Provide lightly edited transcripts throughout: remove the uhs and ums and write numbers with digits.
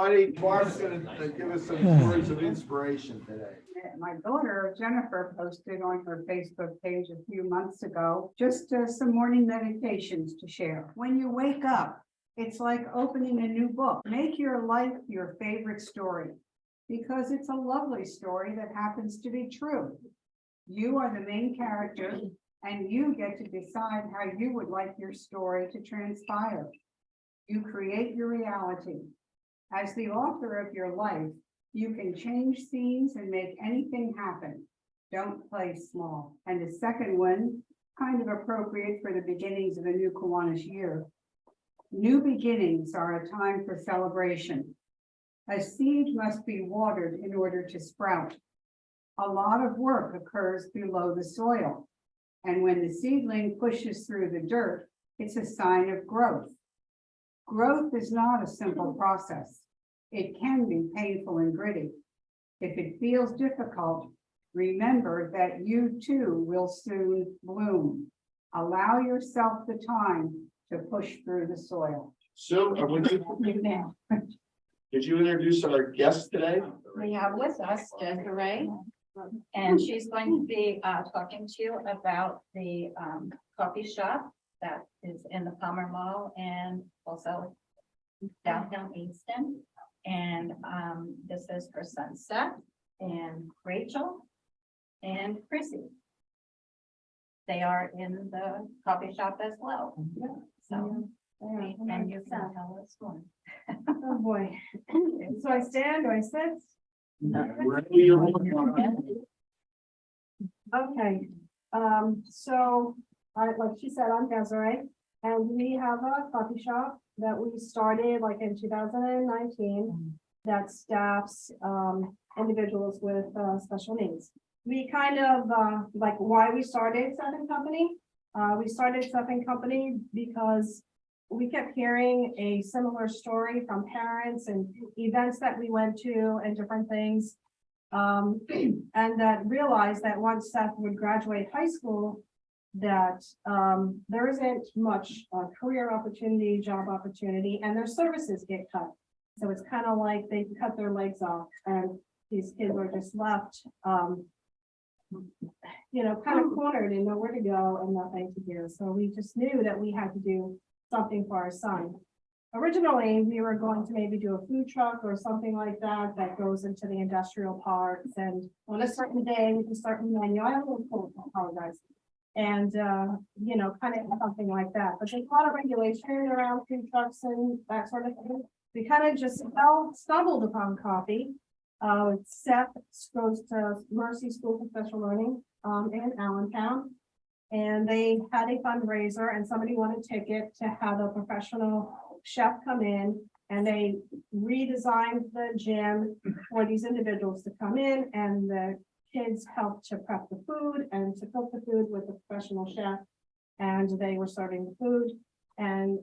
everybody. Barb's going to give us some stories of inspiration today. My daughter Jennifer posted on her Facebook page a few months ago, just some morning meditations to share. When you wake up, it's like opening a new book. Make your life your favorite story, because it's a lovely story that happens to be true. You are the main character, and you get to decide how you would like your story to transpire. You create your reality. As the author of your life, you can change scenes and make anything happen. Don't play small. And the second one, kind of appropriate for the beginnings of a new Kiwanis year. New beginnings are a time for celebration. A seed must be watered in order to sprout. A lot of work occurs below the soil. And when the seedling pushes through the dirt, it's a sign of growth. Growth is not a simple process. It can be painful and gritty. If it feels difficult, remember that you too will soon bloom. Allow yourself the time to push through the soil. So, did you introduce our guest today? We have with us Desiree, and she's going to be talking to you about the coffee shop that is in the Palmer Mall and also downtown Easton. And this is her son Seth and Rachel and Chrissy. They are in the coffee shop as well. So, and you can tell us more. Oh boy. So I stand, do I sit? Wherever you're looking. Okay. So like she said, I'm Desiree, and we have a coffee shop that we started like in 2019 that staffs individuals with special needs. We kind of like why we started Seth Company. We started Seth Company because we kept hearing a similar story from parents and events that we went to and different things. And that realized that once Seth would graduate high school, that there isn't much career opportunity, job opportunity, and their services get cut. So it's kind of like they cut their legs off, and these kids are just left, you know, kind of cornered and nowhere to go and nothing to do. So we just knew that we had to do something for our son. Originally, we were going to maybe do a food truck or something like that that goes into the industrial parks, and on a certain day we can start the menu. I apologize. And you know, kind of something like that. But there's a lot of regulation around food trucks and that sort of thing. We kind of just stumbled upon coffee. Seth goes to Mercy School for Special Learning in Allentown. And they had a fundraiser, and somebody wanted a ticket to have a professional chef come in, and they redesigned the gym for these individuals to come in, and the kids helped to prep the food and to cook the food with the professional chef, and they were serving the food. And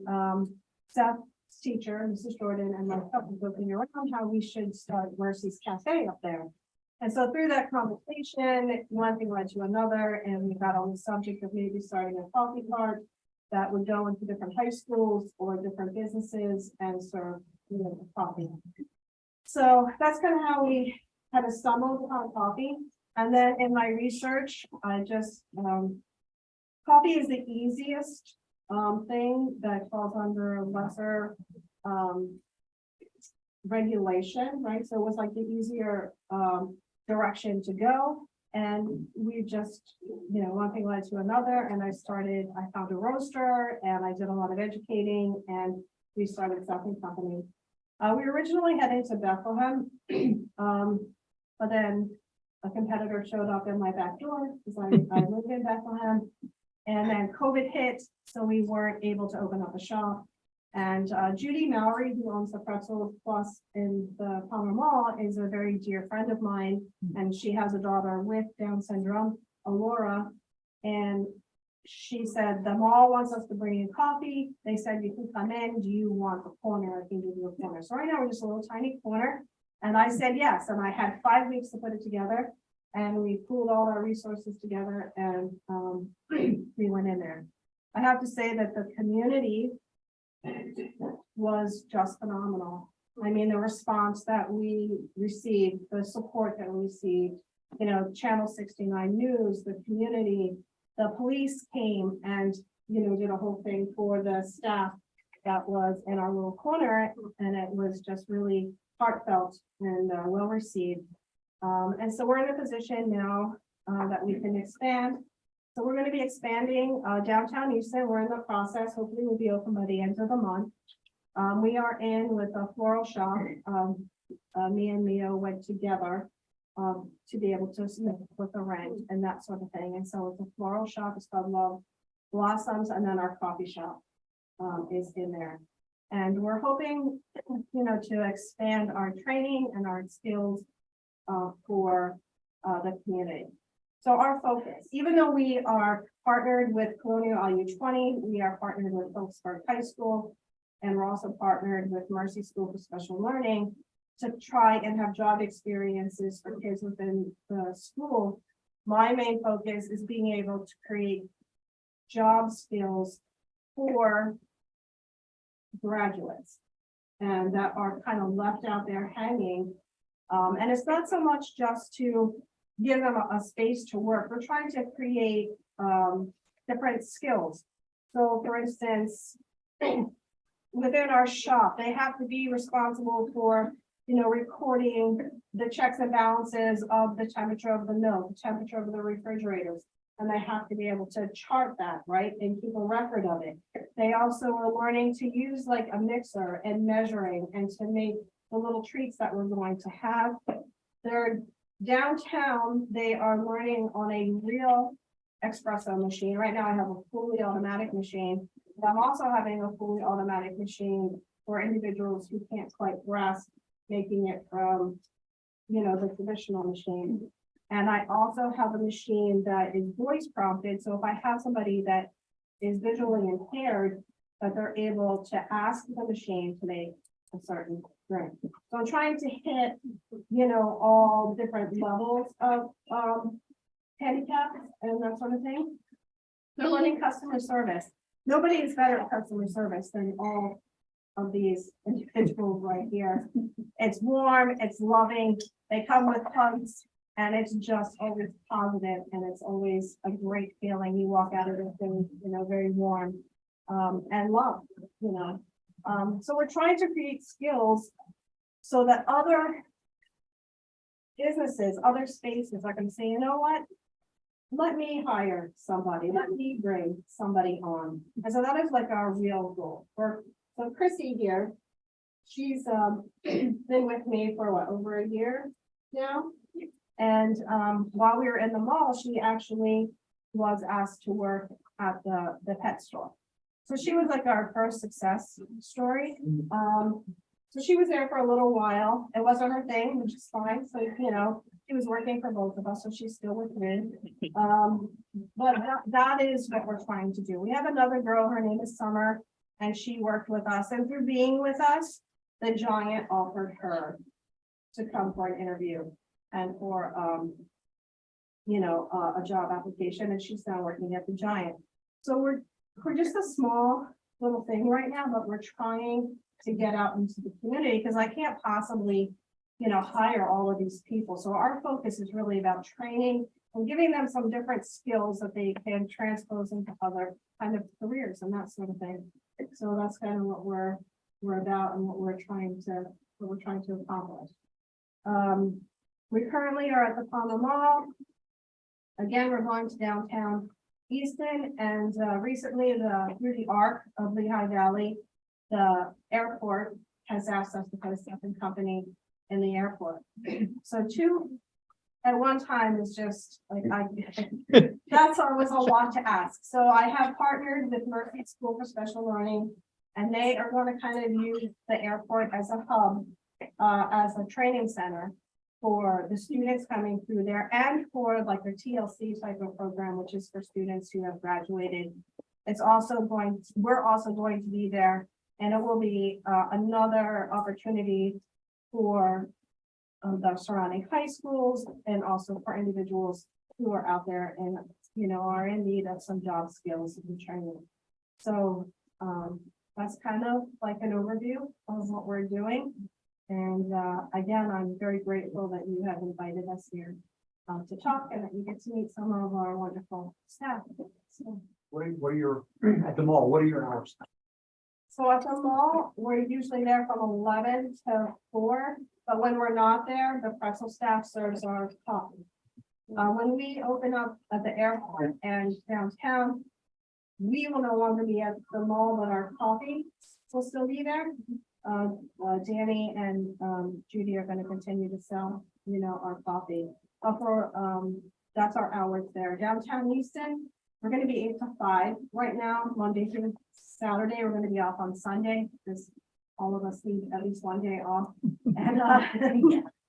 Seth's teacher, Mrs. Jordan, and myself were looking around how we should start Mercy's Cafe up there. And so through that conversation, one thing led to another, and we got on the subject of maybe starting a coffee cart that would go into different high schools or different businesses and serve, you know, coffee. So that's kind of how we kind of stumbled upon coffee. And then in my research, I just, coffee is the easiest thing that falls under lesser regulation, right? So it was like the easier direction to go. And we just, you know, one thing led to another, and I found a roaster, and I did a lot of educating, and we started Seth Company. We originally headed to Bethlehem, but then a competitor showed up in my back door because I live in Bethlehem, and then COVID hit, so we weren't able to open up a shop. And Judy Mallory, who owns the Pretzel Plus in the Palmer Mall, is a very dear friend of mine, and she has a daughter with Down syndrome, Alora, and she said, the mall wants us to bring in coffee. They said, you can come in. Do you want a corner? I can give you a corner. So right now we're just a little tiny corner. And I said yes, and I had 5 weeks to put it together, and we pooled all our resources together, and we went in there. I have to say that the community was just phenomenal. I mean, the response that we received, the support that we received, you know, Channel 69 News, the community, the police came and, you know, did a whole thing for the staff that was in our little corner, and it was just really heartfelt and well received. And so we're in a position now that we can expand. So we're going to be expanding downtown Easton. We're in the process. Hopefully we'll be open by the end of the month. We are in with a floral shop. Me and Mio went together to be able to submit with the rent and that sort of thing. And so it's a floral shop. It's called Love Blossoms, and then our coffee shop is in there. And we're hoping, you know, to expand our training and our skills for the community. So our focus, even though we are partnered with Colonial IU20, we are partnered with Phillipsburg High School, and we're also partnered with Mercy School for Special Learning to try and have job experiences for kids within the school. My main focus is being able to create job skills for graduates and that are kind of left out there hanging. And it's not so much just to give them a space to work. We're trying to create different skills. So for instance, within our shop, they have to be responsible for, you know, recording the checks and balances of the temperature of the milk, the temperature of the refrigerators. And they have to be able to chart that, right, and keep a record of it. They also are learning to use like a mixer and measuring and to make the little treats that we're going to have. They're downtown, they are learning on a real espresso machine. Right now I have a fully automatic machine. But I'm also having a fully automatic machine for individuals who can't quite grasp making it from, you know, the traditional machine. And I also have a machine that is voice prompted. So if I have somebody that is visually impaired, that they're able to ask the machine to make a certain drink. So I'm trying to hit, you know, all different levels of handicap and that sort of thing. They're learning customer service. Nobody is better at customer service than all of these individuals right here. It's warm, it's loving, they come with hugs, and it's just always positive, and it's always a great feeling. You walk out of this thing, you know, very warm and love, you know. So we're trying to create skills so that other businesses, other spaces are going to say, you know what? Let me hire somebody, let me bring somebody on. And so that is like our real goal. So Chrissy here, she's been with me for what, over a year now? And while we were in the mall, she actually was asked to work at the pet store. So she was like our first success story. So she was there for a little while. It wasn't her thing, which is fine. So, you know, she was working for both of us, so she's still with me. But that is what we're trying to do. We have another girl, her name is Summer, and she worked with us. And through being with us, the Giant offered her to come for an interview and for, you know, a job application. And she's now working at the Giant. So we're just a small little thing right now, but we're trying to get out into the community because I can't possibly, you know, hire all of these people. So our focus is really about training and giving them some different skills that they can transpose into other kind of careers and that sort of thing. So that's kind of what we're about and what we're trying to accomplish. We currently are at the Palmer Mall. Again, we're going to downtown Easton, and recently through the arc of Lehigh Valley, the airport has asked us to put a Seth Company in the airport. So two at one time is just like that's was a lot to ask. So I have partnered with Mercy School for Special Learning, and they are going to kind of use the airport as a hub, as a training center for the students coming through there, and for like their TLC type of program, which is for students who have graduated. We're also going to be there, and it will be another opportunity for the surrounding high schools and also for individuals who are out there and, you know, are in need of some job skills and training. So that's kind of like an overview of what we're doing. And again, I'm very grateful that you have invited us here to talk and that you get to meet some of our wonderful staff. So What are your, at the mall, what are your hours? so at the mall, we're usually there from 11 to 4, but when we're not there, the pretzel staff serves our coffee. When we open up at the airport and downtown, we will no longer be at the mall, but our coffee will still be there. Danny and Judy are going to continue to sell, our coffee. That's our hours there. Downtown Easton, we're going to be 8 to 5 right now, Monday through Saturday. We're going to be off on Sunday because all of us need at least one day off. And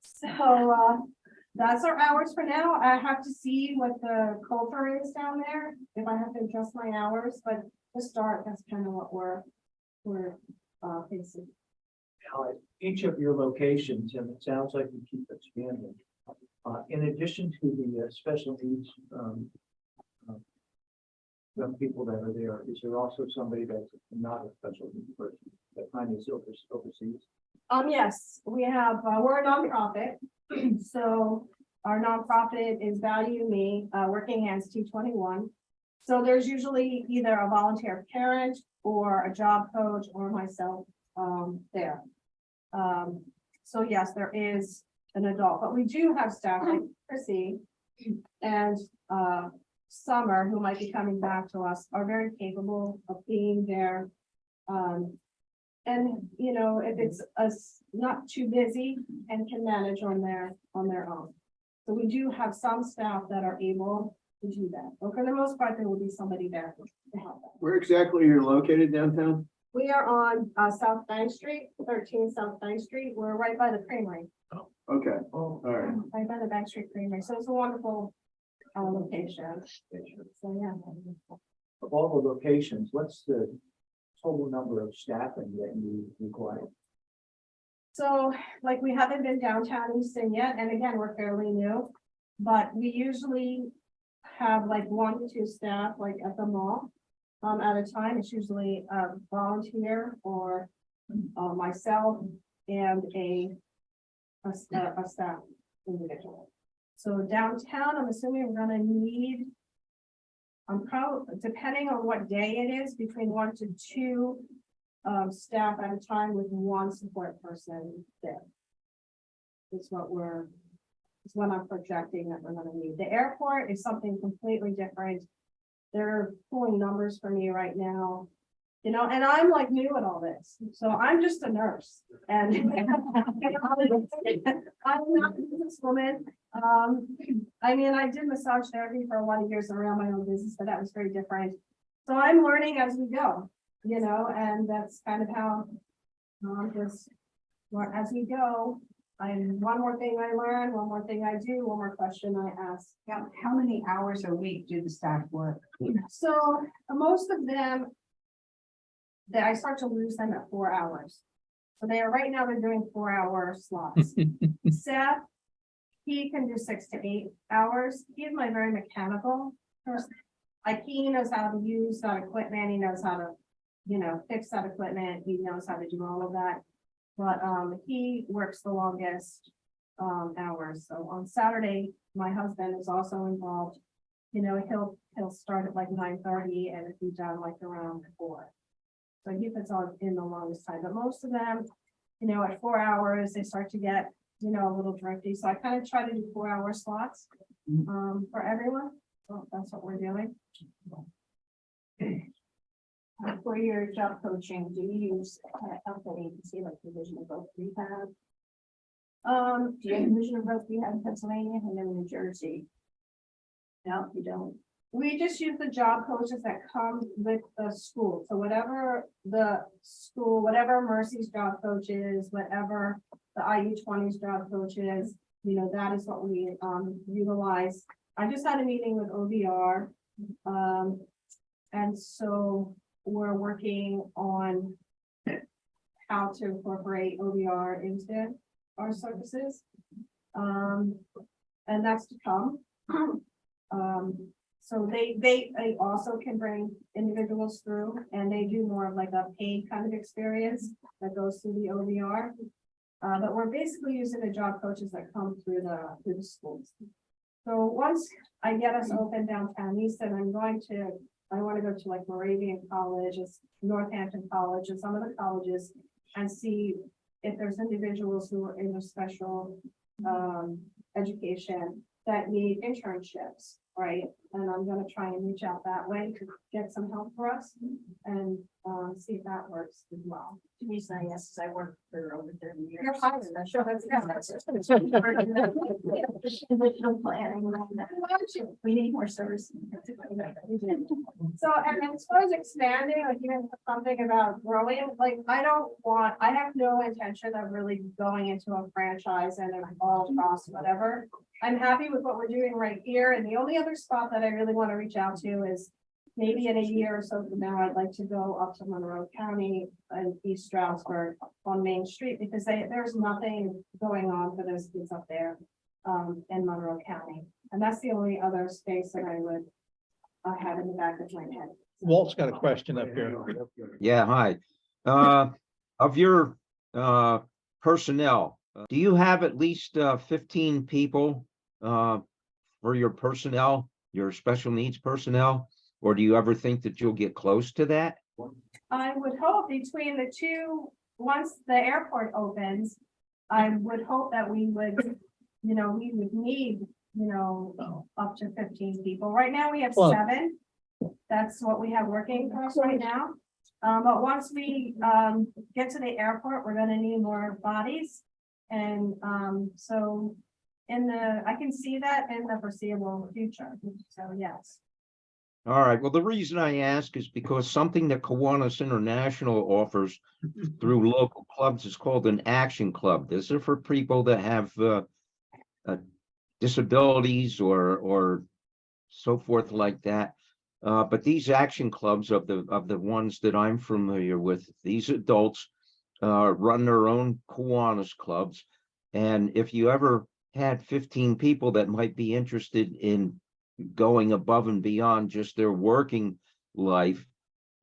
so that's our hours for now. I have to see what the culture is down there, if I have to adjust my hours, but to start, that's kind of what we're facing. Now, at each of your locations, and it sounds like you keep expanding. In addition to the special needs young people that are there, is there also somebody that's not a special needs person that kind of is overseas? Yes, we have, we're a nonprofit. So our nonprofit is Value Me, Working Hands T21. So there's usually either a volunteer parent or a job coach or myself there. So yes, there is an adult, but we do have staff like Chrissy and Summer, who might be coming back to us, are very capable of being there. And if it's not too busy and can manage on their own. So we do have some staff that are able to do that. But for the most part, there will be somebody there to help them. Where exactly you're located downtown? We are on South Bank Street, 13 South Bank Street. We're right by the creamery, Okay, Oh, all right. right by the Bank Street Creamery. So it's a wonderful location. So yeah. of all the locations, what's the total number of staffing that you require? So like we haven't been downtown Easton yet, and again, we're fairly new, but we usually have like 1 to 2 staff like at the mall at a time. It's usually a volunteer or myself and a staff individual. So downtown, I'm assuming we're gonna need, depending on what day it is, between 1 to 2 staff at a time with 1 support person there. Is what I'm projecting that we're gonna need. The airport is something completely different. They're pulling numbers for me right now, and I'm like new at all this, so I'm just a nurse, and I'm not a businesswoman. I mean, I did massage therapy for a lot of years around my own business, but that was very different. So I'm learning as we go, and that's kind of how just as we go. One more thing I learn, one more thing I do, one more question I ask. Yeah, how many hours a week do the staff work? So most of them, that I start to lose them at 4 hours. So right now they're doing 4-hour slots. Seth, he can do 6 to 8 hours. He's my very mechanical person. Like he knows how to use that equipment. He knows how to, fix that equipment. He knows how to do all of that. But he works the longest hours. So on Saturday, my husband is also involved. He'll start at like 9:30 and be done like around 4. So he puts on in the longest time. But most of them, at 4 hours, they start to get, a little drifty. So I kind of try to do 4-hour slots for everyone. So that's what we're doing. For your job coaching, do you use a company to see like Division of Growth Rehab? Do you have Division of Growth Rehab in Pennsylvania and then New Jersey? No, you don't. We just use the job coaches that come with the school. So whatever the school, whatever Mercy's job coach is, whatever the IU20's job coach is, that is what we utilize. I just had a meeting with OBR. And so we're working on how to incorporate OBR into our services. And that's to come. So they also can bring individuals through, and they do more of like a paid kind of experience that goes through the OBR. But we're basically using the job coaches that come through the schools. So once I get us open downtown Easton, I want to go to like Moravian College, Northampton College, and some of the colleges and see if there's individuals who are in a special education that need internships, right? And I'm gonna try and reach out that way to get some help for us and see if that works as well. The reason I asked is I worked for over 30 years. You're hired. Sure, that's planning. We need more service. So, and as far as expanding, like even something about growing, like I have no intention of really going into a franchise and all costs, whatever. I'm happy with what we're doing right here. And the only other spot that I really want to reach out to is maybe in a year or so from now, I'd like to go up to Monroe County and East Stroudsburg on Main Street because there's nothing going on for those kids up there in Monroe County. And that's the only other space that I have in the back of my head. Walt's got a question up here. Yeah, hi. Of your personnel, do you have at least 15 people for your personnel, your special needs personnel? Or do you ever think that you'll get close to that? I would hope between the two, once the airport opens, I would hope that we would need, up to 15 people. Right now we have Well- 7. That's what we have working for us right now. But once we get to the airport, we're gonna need more bodies. And so I can see that in the foreseeable future. So yes. All right. Well, the reason I ask is because something that Kiwanis International offers through local clubs is called an action club. This is for people that have disabilities or so forth like that. But these action clubs of the ones that I'm familiar with, these adults run their own Kiwanis clubs. And if you ever had 15 people that might be interested in going above and beyond just their working life,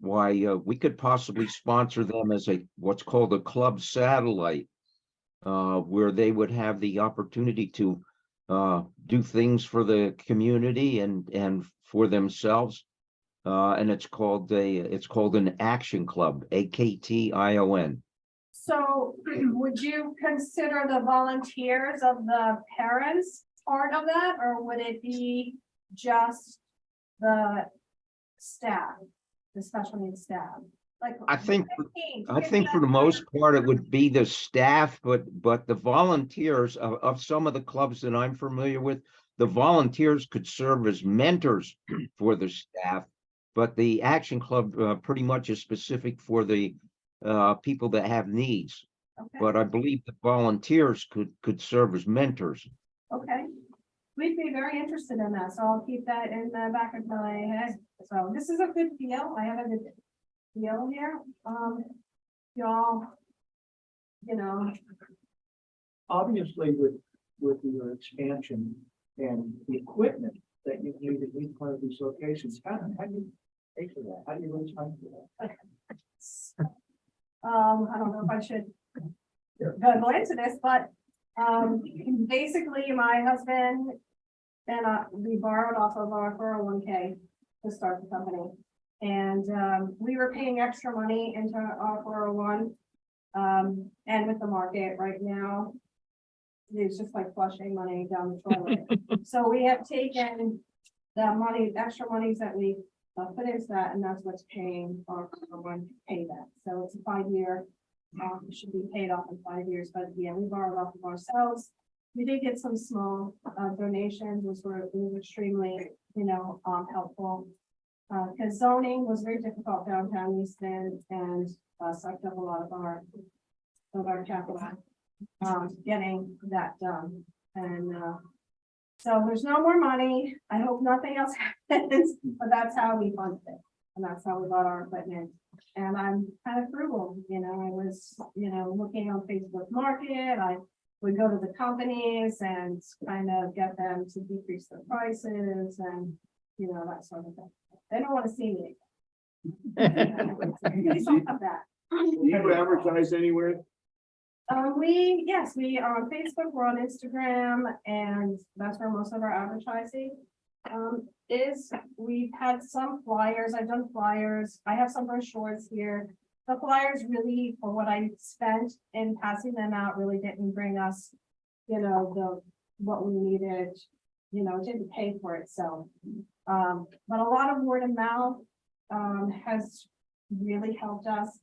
why we could possibly sponsor them as what's called a club satellite, where they would have the opportunity to do things for the community and for themselves. And it's called an action club, AKTION. So would you consider the volunteers of the parents part of that, or would it be just the staff, the special needs staff? Like I think 15, for the most part, it would be the staff, but the volunteers of some of the clubs that I'm familiar with, the volunteers could serve as mentors for the staff, but the action club pretty much is specific for the people that have needs. Okay. But I believe the volunteers could serve as mentors. Okay, we'd be very interested in that, so I'll keep that in the back of my head. So this is a good deal. I have a good deal here. Y'all, Obviously, with your expansion and the equipment that you need at each one of these locations, how do you pay for that? How do you raise money for that? I don't know if I should go into this, but basically my husband and we borrowed off of our 401k to start the company. And we were paying extra money into our 401. And with the market right now, it's just like flushing money down the toilet. So we have taken the money, extra monies that we put into that, and that's what's paying our 401 payback. So it's a 5-year, it should be paid off in 5 years, but yeah, we borrowed off of ourselves. We did get some small donations, which were extremely, helpful. Because zoning was very difficult downtown Easton and sucked up a lot of our capital, getting that done. And so there's no more money. I hope nothing else happens, but that's how we funded it. And that's how we bought our equipment. And I'm kind of frugal, I was, looking on Facebook Market. I would go to the companies and kind of get them to decrease their prices and, that sort of thing. They don't want to see me. Please don't have that. Do you advertise anywhere? Yes, we are on Facebook, we're on Instagram, and that's where most of our advertising is. We've had some flyers, I've done flyers, I have some brochures here. The flyers really, for what I spent in passing them out, really didn't bring us, what we needed, it didn't pay for itself. But a lot of word of mouth has really helped us.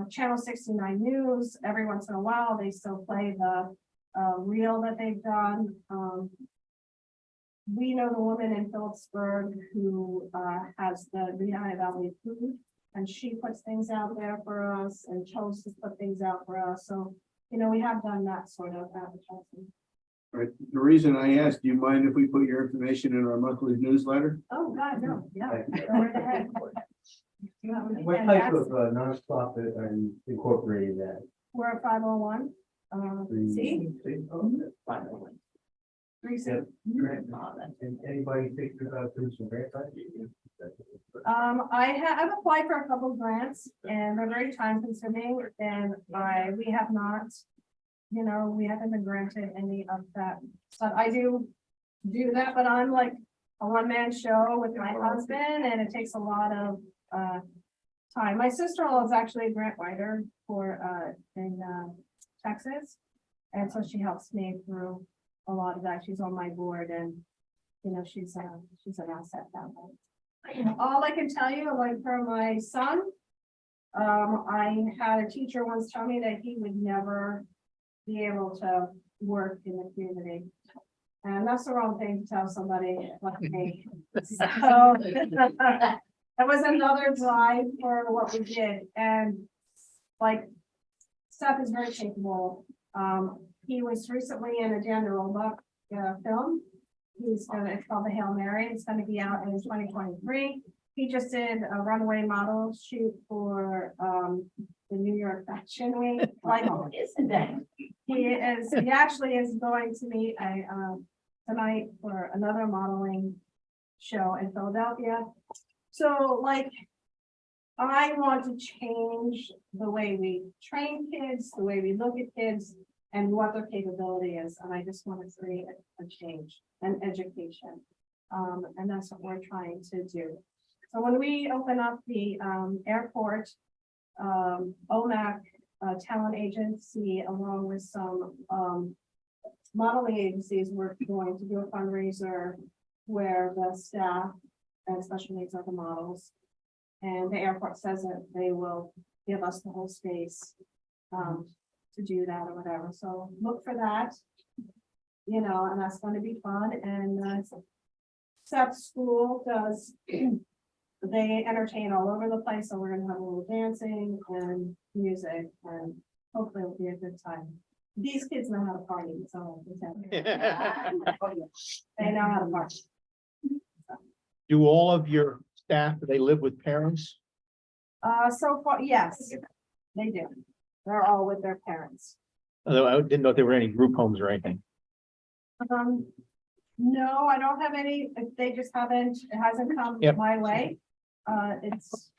Channel 69 News, every once in a while, they still play the reel that they've done. We know the woman in Phillipsburg who has the Lehigh Valley Food, and she puts things out there for us and chose to put things out for us. So, we have done that sort of advertising. Right. The reason I asked, do you mind if we put your information in our monthly newsletter? Oh, God, no, yeah. Go right ahead. Yeah, What and type that's- of nonprofit are you incorporating that? We're a 501. See? Yep. And anybody think about doing some grant writing? I've applied for a couple of grants and they're very time consuming and we have not, we haven't been granted any of that. But I do that, but I'm like a one-man show with my husband and it takes a lot of time. My sister-in-law is actually a grant writer for in Texas. And so she helps me through a lot of that. She's on my board and, she's an asset that way. All I can tell you, like for my son, I had a teacher once tell me that he would never be able to work in the community. And that's the wrong thing to tell somebody like me. So that was another drive for what we did. And like Seth is very capable. He was recently in a Dan Roebuck film. It's called The Hail Mary. It's going to be out in 2023. He just did a runway model shoot for the New York Fashion Week. Like, Isn't that? he actually is going to meet tonight for another modeling show in Philadelphia. So like, I want to change the way we train kids, the way we look at kids, and what their capability is. And I just want to create a change and education. And that's what we're trying to do. So when we open up the airport, OMAC talent agency, along with some modeling agencies, we're going to do a fundraiser where the staff and special needs are the models. And the airport says that they will give us the whole space to do that or whatever. So look for that, and that's going to be fun. And Seth's school does, they entertain all over the place. So we're going to have a little dancing and music and hopefully it'll be a good time. These kids know how to party, so they know how to party. Do all of your staff, do they live with parents? So far, yes, they do. They're all with their parents. Although I didn't know if there were any group homes or anything. No, I don't have any. They just haven't, it hasn't come Yep. my way. It's,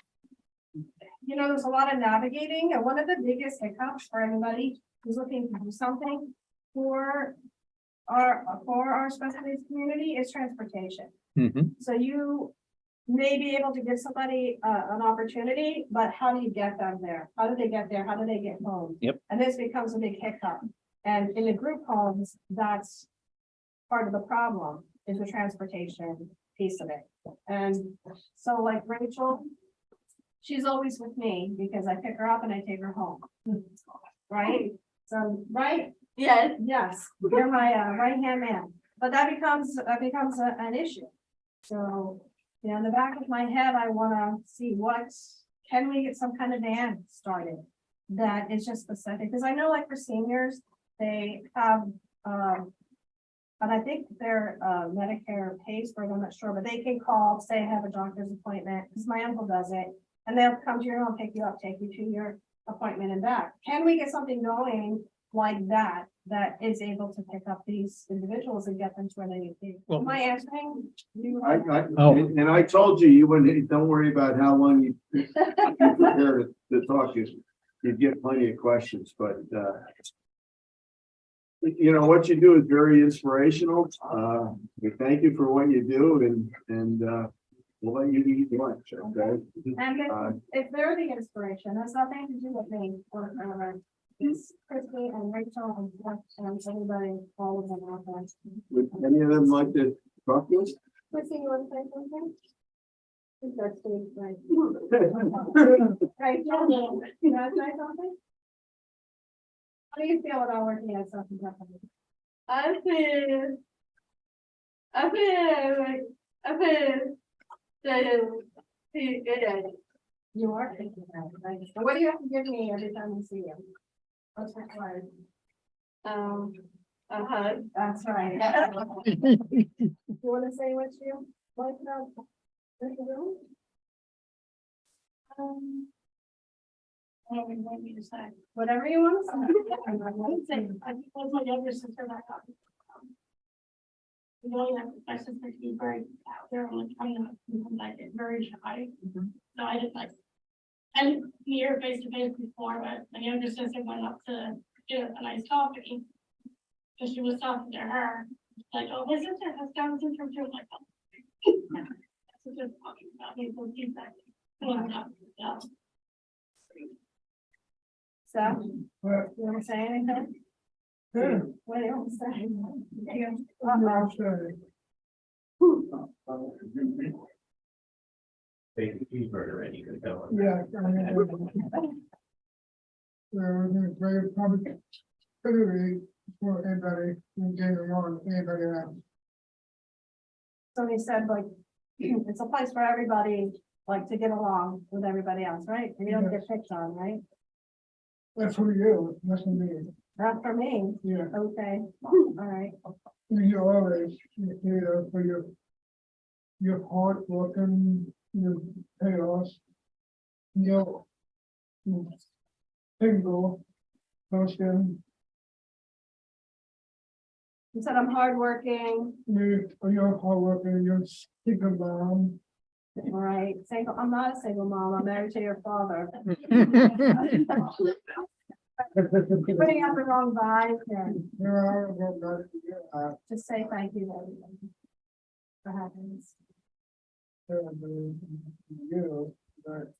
there's a lot of navigating, and one of the biggest hiccups for anybody who's looking to do something for our special needs community is transportation. Mhm. So you may be able to give somebody an opportunity, but how do you get them there? How do they get there? How do they get home? Yep. And this becomes a big hiccup. And in the group homes, that's part of the problem, is the transportation piece of it. And so like Rachel, she's always with me because I pick her up and I take her home. Right? So, right? Yes. Yes, you're my right-hand man, but that becomes an issue. So, in the back of my head, I wanna see can we get some kind of van started that is just specific, because I know like for seniors, they have, and I think their Medicare pays for it, I'm not sure, but they can call, say I have a doctor's appointment, because my uncle does it, and they'll come to your home, pick you up, take you to your appointment and back. Can we get something going like that is able to pick up these individuals and get them to where they need to be? Well- Am I answering? And I told you, you wouldn't, don't worry about how long you prepare to talk to. you'd get plenty of questions, but, you know, what you do is very inspirational. We thank you for what you do and, we'll let you eat lunch, okay? And if they're the inspiration, that's nothing to do with me or it's Christy and Rachel and Jeff and everybody, all of them out there. Would any of them like to talk to us? Christy, you want to say something? I think that's Steve, right? Right, John, you want to say something? How do you feel about working at Seth Company? I feel good. You are thinking about it, right? So what do you have to give me every time we see you? What's required? A hug. That's right. You want to say what you like about this room? Whatever you want me to say. Whatever you want to say. I was my younger sister that got. Really, my sister, she's very out there, like, I mean, like, very shy. So I just like, I didn't meet her face to face before, but my younger sister went up to get a nice coffee. So she was talking to her, like, oh, my sister has Down syndrome too, like, oh. So just talking about me, so she's like, yeah. Seth, you want to say anything? What do you want to say? Take the cheeseburger ready to go. Yeah. Very public, clearly for anybody, in getting on anybody else. Somebody said like, it's a place for everybody, like to get along with everybody else, right? And you don't get picked on, right? That's for you, that's for me, Not for me. yeah. Okay, all right. You always, you know, for your hard working, your chaos, your single person, You said I'm hardworking, you're hard working, you're single mom. all right, single, I'm not a single mom, I'm married to your father. You're putting out the wrong vibe here. Just say thank you to everybody for having us. You, but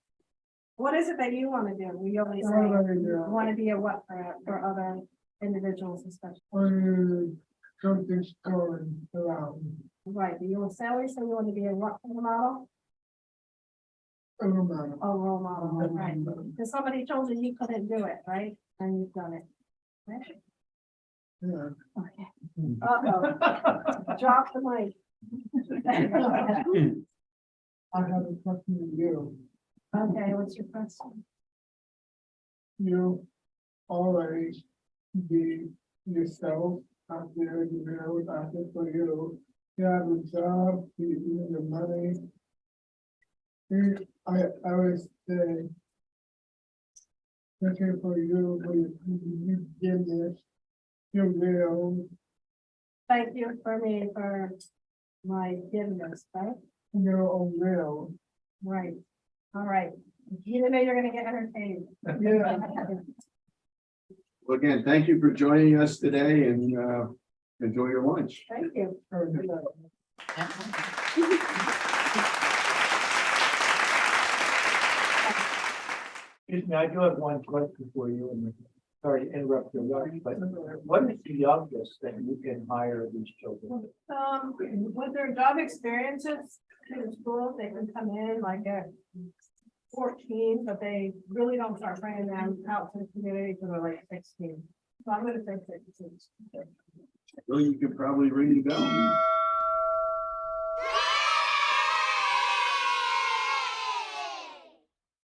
What is it that you want to do? We always say, you want to be a what for other individuals especially. when something's going around, Right, do you want to always say you want to be a what for the model? it don't matter. A role model, right? Because somebody told you you couldn't do it, right? And you've done it. Right? Yeah. Okay. Uh-oh. Drop the mic. I have a question to you. Okay, what's your question? You always be yourself out there, you know, out there for you. You have a job, you need the money. I always say, looking for you, you give this, you're real, Thank you for me for my giveness, right? you're real. Right. All right. You didn't know you're gonna get entertained. Yeah. Well, again, thank you for joining us today and, enjoy your lunch. Thank you. Excuse me, I do have one question for you, and sorry to interrupt your lunch, but what is the youngest that you can hire these children? With their job experiences in school, they can come in like at 14, but they really don't start bringing them out to the community till they're like 16. So I'm gonna say 16. Well, you could probably ring the bell.